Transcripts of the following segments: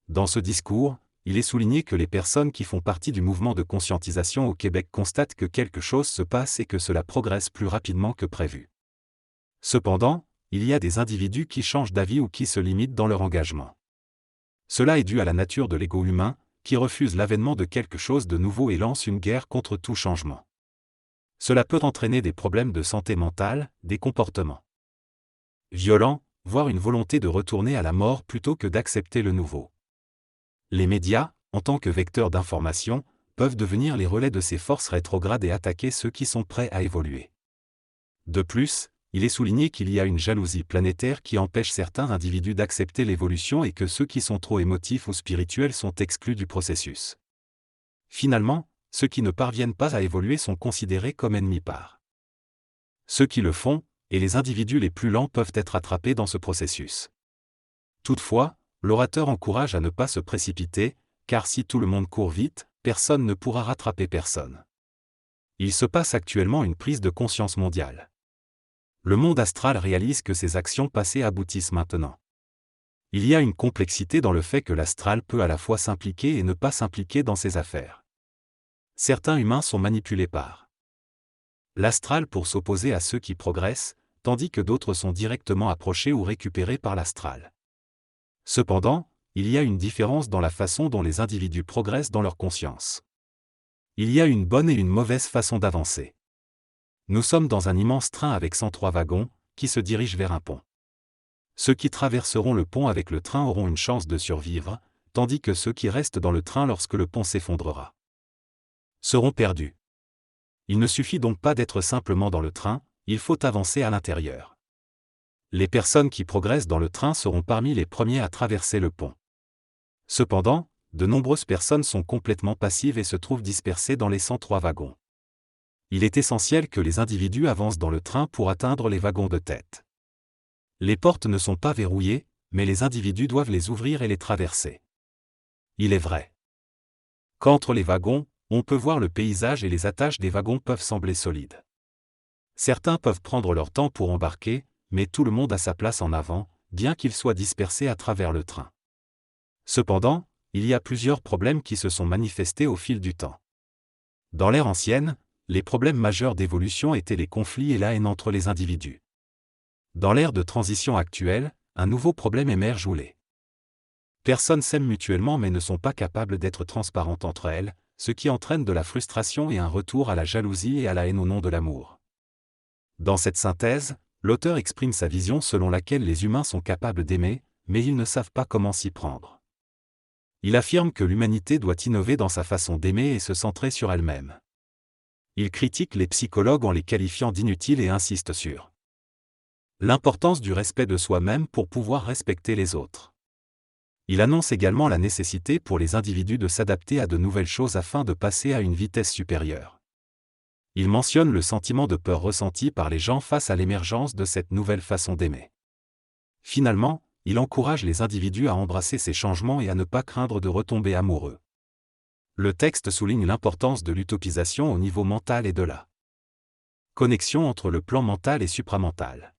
Dans ce discours, il est souligné que les personnes qui font partie du mouvement de conscientisation au Québec constatent que quelque chose se passe et que cela progresse plus rapidement que prévu. Cependant, il y a des individus qui changent d'avis ou qui se limitent dans leur engagement. Cela est dû à la nature de l'ego humain, qui refuse l'avènement de quelque chose de nouveau et lance une guerre contre tout changement. Cela peut entraîner des problèmes de santé mentale, des comportements violents, voire une volonté de retourner à la mort plutôt que d'accepter le nouveau. Les médias, en tant que vecteurs d'information, peuvent devenir les relais de ces forces rétrogrades et attaquer ceux qui sont prêts à évoluer. De plus, il est souligné qu'il y a une jalousie planétaire qui empêche certains individus d'accepter l'évolution et que ceux qui sont trop émotifs ou spirituels sont exclus du processus. Finalement, ceux qui ne parviennent pas à évoluer sont considérés comme ennemis par ceux qui le font, et les individus les plus lents peuvent être attrapés dans ce processus. Toutefois, l'orateur encourage à ne pas se précipiter, car si tout le monde court vite, personne ne pourra rattraper personne. Il se passe actuellement une prise de conscience mondiale. Le monde astral réalise que ses actions passées aboutissent maintenant. Il y a une complexité dans le fait que l'astral peut à la fois s'impliquer et ne pas s'impliquer dans ses affaires. Certains humains sont manipulés par l'astral pour s'opposer à ceux qui progressent, tandis que d'autres sont directement approchés ou récupérés par l'astral. Cependant, il y a une différence dans la façon dont les individus progressent dans leur conscience. Il y a une bonne et une mauvaise façon d'avancer. Nous sommes dans un immense train avec 103 wagons, qui se dirigent vers un pont. Ceux qui traverseront le pont avec le train auront une chance de survivre, tandis que ceux qui restent dans le train lorsque le pont s'effondrera seront perdus. Il ne suffit donc pas d'être simplement dans le train, il faut avancer à l'intérieur. Les personnes qui progressent dans le train seront parmi les premiers à traverser le pont. Cependant, de nombreuses personnes sont complètement passives et se trouvent dispersées dans les 103 wagons. Il est essentiel que les individus avancent dans le train pour atteindre les wagons de tête. Les portes ne sont pas verrouillées, mais les individus doivent les ouvrir et les traverser. Il est vrai qu'entre les wagons, on peut voir le paysage et les attaches des wagons peuvent sembler solides. Certains peuvent prendre leur temps pour embarquer, mais tout le monde a sa place en avant, bien qu'il soit dispersé à travers le train. Cependant, il y a plusieurs problèmes qui se sont manifestés au fil du temps. Dans l'ère ancienne, les problèmes majeurs d'évolution étaient les conflits et la haine entre les individus. Dans l'ère de transition actuelle, un nouveau problème émerge où les personnes s'aiment mutuellement mais ne sont pas capables d'être transparentes entre elles, ce qui entraîne de la frustration et un retour à la jalousie et à la haine au nom de l'amour. Dans cette synthèse, l'auteur exprime sa vision selon laquelle les humains sont capables d'aimer, mais ils ne savent pas comment s'y prendre. Il affirme que l'humanité doit innover dans sa façon d'aimer et se centrer sur elle-même. Il critique les psychologues en les qualifiant d'inutiles et insiste sur l'importance du respect de soi-même pour pouvoir respecter les autres. Il annonce également la nécessité pour les individus de s'adapter à de nouvelles choses afin de passer à une vitesse supérieure. Il mentionne le sentiment de peur ressenti par les gens face à l'émergence de cette nouvelle façon d'aimer. Finalement, il encourage les individus à embrasser ces changements et à ne pas craindre de retomber amoureux. Le texte souligne l'importance de l'utopisation au niveau mental et de la connexion entre le plan mental et supramental.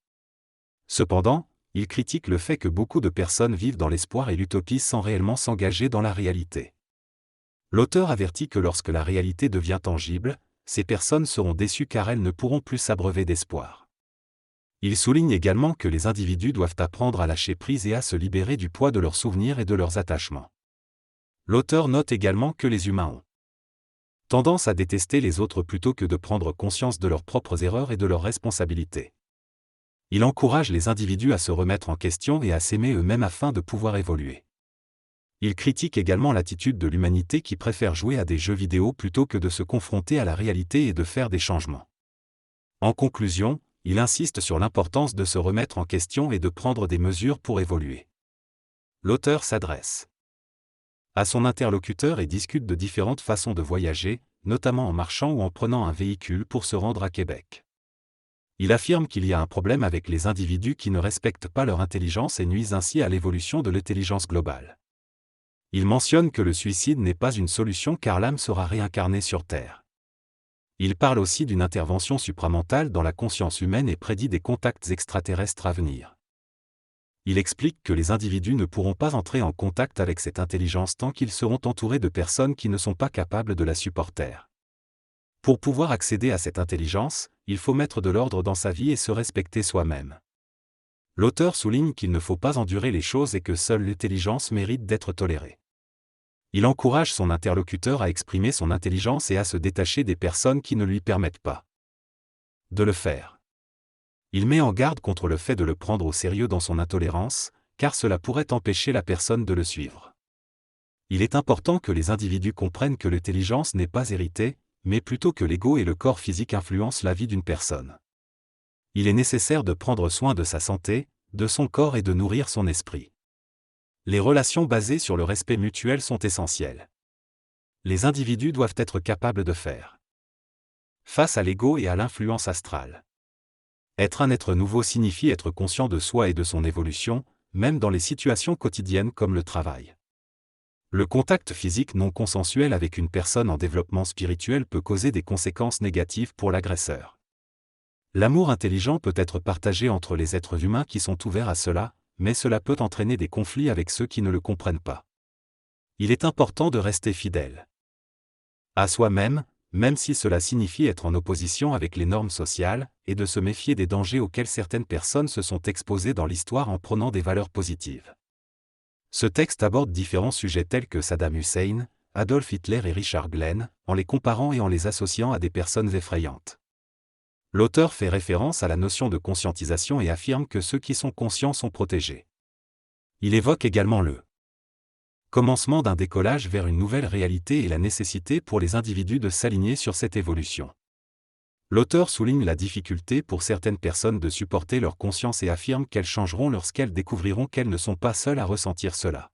Cependant, il critique le fait que beaucoup de personnes vivent dans l'espoir et l'utopie sans réellement s'engager dans la réalité. L'auteur avertit que lorsque la réalité devient tangible, ces personnes seront déçues car elles ne pourront plus s'abreuver d'espoir. Il souligne également que les individus doivent apprendre à lâcher prise et à se libérer du poids de leurs souvenirs et de leurs attachements. L'auteur note également que les humains ont tendance à détester les autres plutôt que de prendre conscience de leurs propres erreurs et de leurs responsabilités. Il encourage les individus à se remettre en question et à s'aimer eux-mêmes afin de pouvoir évoluer. Il critique également l'attitude de l'humanité qui préfère jouer à des jeux vidéo plutôt que de se confronter à la réalité et de faire des changements. En conclusion, il insiste sur l'importance de se remettre en question et de prendre des mesures pour évoluer. L'auteur s'adresse à son interlocuteur et discute de différentes façons de voyager, notamment en marchant ou en prenant un véhicule pour se rendre à Québec. Il affirme qu'il y a un problème avec les individus qui ne respectent pas leur intelligence et nuisent ainsi à l'évolution de l'intelligence globale. Il mentionne que le suicide n'est pas une solution car l'âme sera réincarnée sur Terre. Il parle aussi d'une intervention supramentale dans la conscience humaine et prédit des contacts extraterrestres à venir. Il explique que les individus ne pourront pas entrer en contact avec cette intelligence tant qu'ils seront entourés de personnes qui ne sont pas capables de la supporter. Pour pouvoir accéder à cette intelligence, il faut mettre de l'ordre dans sa vie et se respecter soi-même. L'auteur souligne qu'il ne faut pas endurer les choses et que seule l'intelligence mérite d'être tolérée. Il encourage son interlocuteur à exprimer son intelligence et à se détacher des personnes qui ne lui permettent pas de le faire. Il met en garde contre le fait de le prendre au sérieux dans son intolérance, car cela pourrait empêcher la personne de le suivre. Il est important que les individus comprennent que l'intelligence n'est pas héritée, mais plutôt que l'ego et le corps physique influencent la vie d'une personne. Il est nécessaire de prendre soin de sa santé, de son corps et de nourrir son esprit. Les relations basées sur le respect mutuel sont essentielles. Les individus doivent être capables de faire face à l'ego et à l'influence astrale. Être un être nouveau signifie être conscient de soi et de son évolution, même dans les situations quotidiennes comme le travail. Le contact physique non consensuel avec une personne en développement spirituel peut causer des conséquences négatives pour l'agresseur. L'amour intelligent peut être partagé entre les êtres humains qui sont ouverts à cela, mais cela peut entraîner des conflits avec ceux qui ne le comprennent pas. Il est important de rester fidèle à soi-même, même si cela signifie être en opposition avec les normes sociales, et de se méfier des dangers auxquels certaines personnes se sont exposées dans l'histoire en prônant des valeurs positives. Ce texte aborde différents sujets tels que Saddam Hussein, Adolf Hitler et Richard Glenn, en les comparant et en les associant à des personnes effrayantes. L'auteur fait référence à la notion de conscientisation et affirme que ceux qui sont conscients sont protégés. Il évoque également le commencement d'un décollage vers une nouvelle réalité et la nécessité pour les individus de s'aligner sur cette évolution. L'auteur souligne la difficulté pour certaines personnes de supporter leur conscience et affirme qu'elles changeront lorsqu'elles découvriront qu'elles ne sont pas seules à ressentir cela.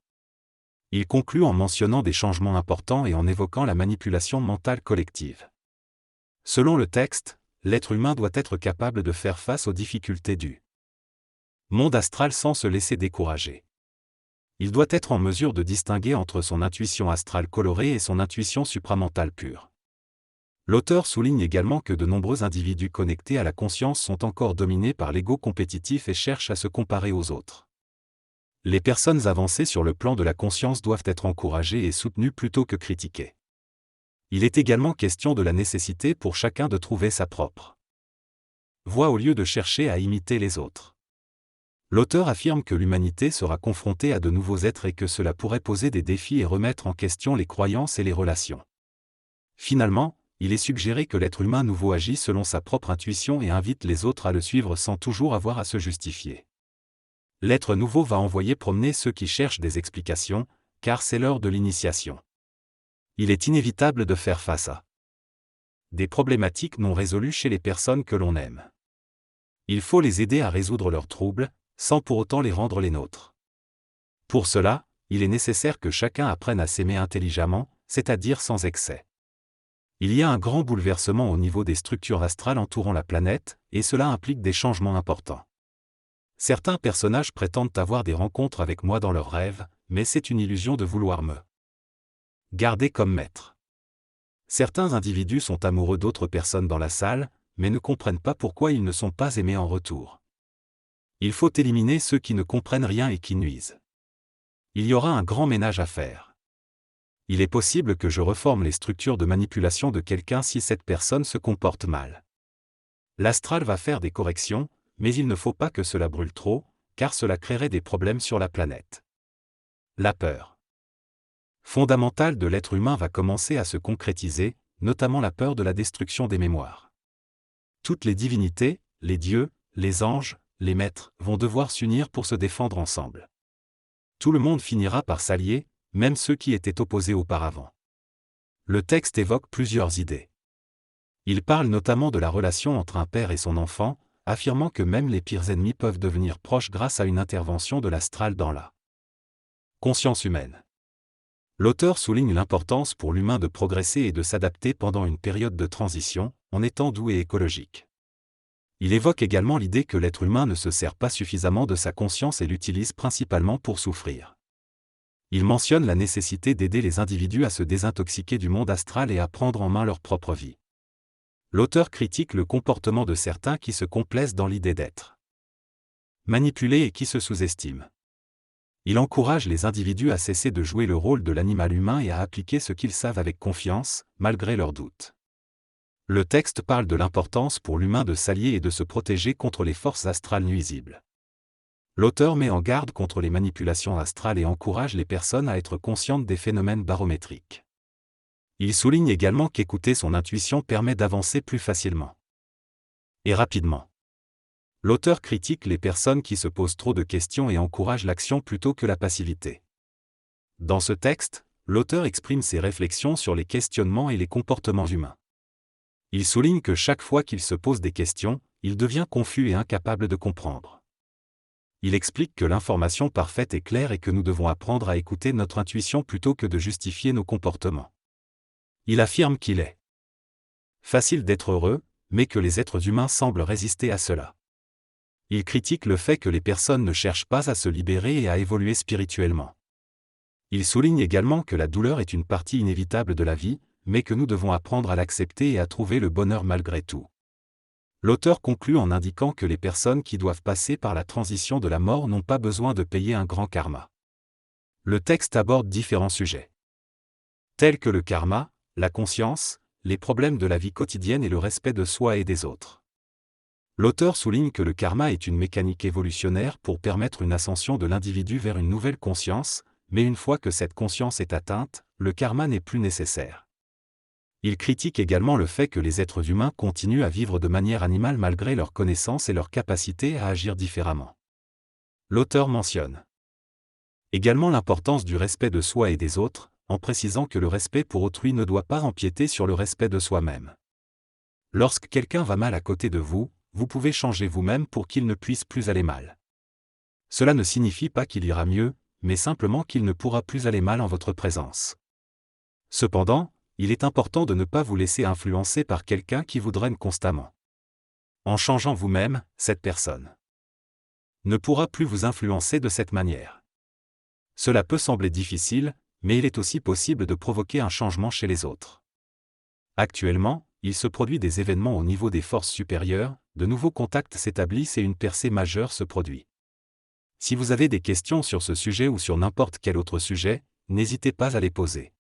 Il conclut en mentionnant des changements importants et en évoquant la manipulation mentale collective. Selon le texte, l'être humain doit être capable de faire face aux difficultés du monde astral sans se laisser décourager. Il doit être en mesure de distinguer entre son intuition astrale colorée et son intuition supramentale pure. L'auteur souligne également que de nombreux individus connectés à la conscience sont encore dominés par l'ego compétitif et cherchent à se comparer aux autres. Les personnes avancées sur le plan de la conscience doivent être encouragées et soutenues plutôt que critiquées. Il est également question de la nécessité pour chacun de trouver sa propre voie au lieu de chercher à imiter les autres. L'auteur affirme que l'humanité sera confrontée à de nouveaux êtres et que cela pourrait poser des défis et remettre en question les croyances et les relations. Finalement, il est suggéré que l'être humain nouveau agit selon sa propre intuition et invite les autres à le suivre sans toujours avoir à se justifier. L'être nouveau va envoyer promener ceux qui cherchent des explications, car c'est l'heure de l'initiation. Il est inévitable de faire face à des problématiques non résolues chez les personnes que l'on aime. Il faut les aider à résoudre leurs troubles, sans pour autant les rendre les nôtres. Pour cela, il est nécessaire que chacun apprenne à s'aimer intelligemment, c'est-à-dire sans excès. Il y a un grand bouleversement au niveau des structures astrales entourant la planète, et cela implique des changements importants. Certains personnages prétendent avoir des rencontres avec moi dans leurs rêves, mais c'est une illusion de vouloir me garder comme maître. Certains individus sont amoureux d'autres personnes dans la salle, mais ne comprennent pas pourquoi ils ne sont pas aimés en retour. Il faut éliminer ceux qui ne comprennent rien et qui nuisent. Il y aura un grand ménage à faire. Il est possible que je reforme les structures de manipulation de quelqu'un si cette personne se comporte mal. L'astral va faire des corrections, mais il ne faut pas que cela brûle trop, car cela créerait des problèmes sur la planète. La peur fondamentale de l'être humain va commencer à se concrétiser, notamment la peur de la destruction des mémoires. Toutes les divinités, les dieux, les anges, les maîtres, vont devoir s'unir pour se défendre ensemble. Tout le monde finira par s'allier, même ceux qui étaient opposés auparavant. Le texte évoque plusieurs idées. Il parle notamment de la relation entre un père et son enfant, affirmant que même les pires ennemis peuvent devenir proches grâce à une intervention de l'astral dans la conscience humaine. L'auteur souligne l'importance pour l'humain de progresser et de s'adapter pendant une période de transition, en étant doux et écologique. Il évoque également l'idée que l'être humain ne se sert pas suffisamment de sa conscience et l'utilise principalement pour souffrir. Il mentionne la nécessité d'aider les individus à se désintoxiquer du monde astral et à prendre en main leur propre vie. L'auteur critique le comportement de certains qui se complaisent dans l'idée d'être manipulé et qui se sous-estime. Il encourage les individus à cesser de jouer le rôle de l'animal humain et à appliquer ce qu'ils savent avec confiance, malgré leurs doutes. Le texte parle de l'importance pour l'humain de s'allier et de se protéger contre les forces astrales nuisibles. L'auteur met en garde contre les manipulations astrales et encourage les personnes à être conscientes des phénomènes barométriques. Il souligne également qu'écouter son intuition permet d'avancer plus facilement et rapidement. L'auteur critique les personnes qui se posent trop de questions et encourage l'action plutôt que la passivité. Dans ce texte, l'auteur exprime ses réflexions sur les questionnements et les comportements humains. Il souligne que chaque fois qu'il se pose des questions, il devient confus et incapable de comprendre. Il explique que l'information parfaite est claire et que nous devons apprendre à écouter notre intuition plutôt que de justifier nos comportements. Il affirme qu'il est facile d'être heureux, mais que les êtres humains semblent résister à cela. Il critique le fait que les personnes ne cherchent pas à se libérer et à évoluer spirituellement. Il souligne également que la douleur est une partie inévitable de la vie, mais que nous devons apprendre à l'accepter et à trouver le bonheur malgré tout. L'auteur conclut en indiquant que les personnes qui doivent passer par la transition de la mort n'ont pas besoin de payer un grand karma. Le texte aborde différents sujets, tels que le karma, la conscience, les problèmes de la vie quotidienne et le respect de soi et des autres. L'auteur souligne que le karma est une mécanique évolutionnaire pour permettre une ascension de l'individu vers une nouvelle conscience, mais une fois que cette conscience est atteinte, le karma n'est plus nécessaire. Il critique également le fait que les êtres humains continuent à vivre de manière animale malgré leur connaissance et leur capacité à agir différemment. L'auteur mentionne également l'importance du respect de soi et des autres, en précisant que le respect pour autrui ne doit pas empiéter sur le respect de soi-même. Lorsque quelqu'un va mal à côté de vous, vous pouvez changer vous-même pour qu'il ne puisse plus aller mal. Cela ne signifie pas qu'il ira mieux, mais simplement qu'il ne pourra plus aller mal en votre présence. Cependant, il est important de ne pas vous laisser influencer par quelqu'un qui vous draine constamment. En changeant vous-même, cette personne ne pourra plus vous influencer de cette manière. Cela peut sembler difficile, mais il est aussi possible de provoquer un changement chez les autres. Actuellement, il se produit des événements au niveau des forces supérieures, de nouveaux contacts s'établissent et une percée majeure se produit. Si vous avez des questions sur ce sujet ou sur n'importe quel autre sujet, n'hésitez pas à les poser.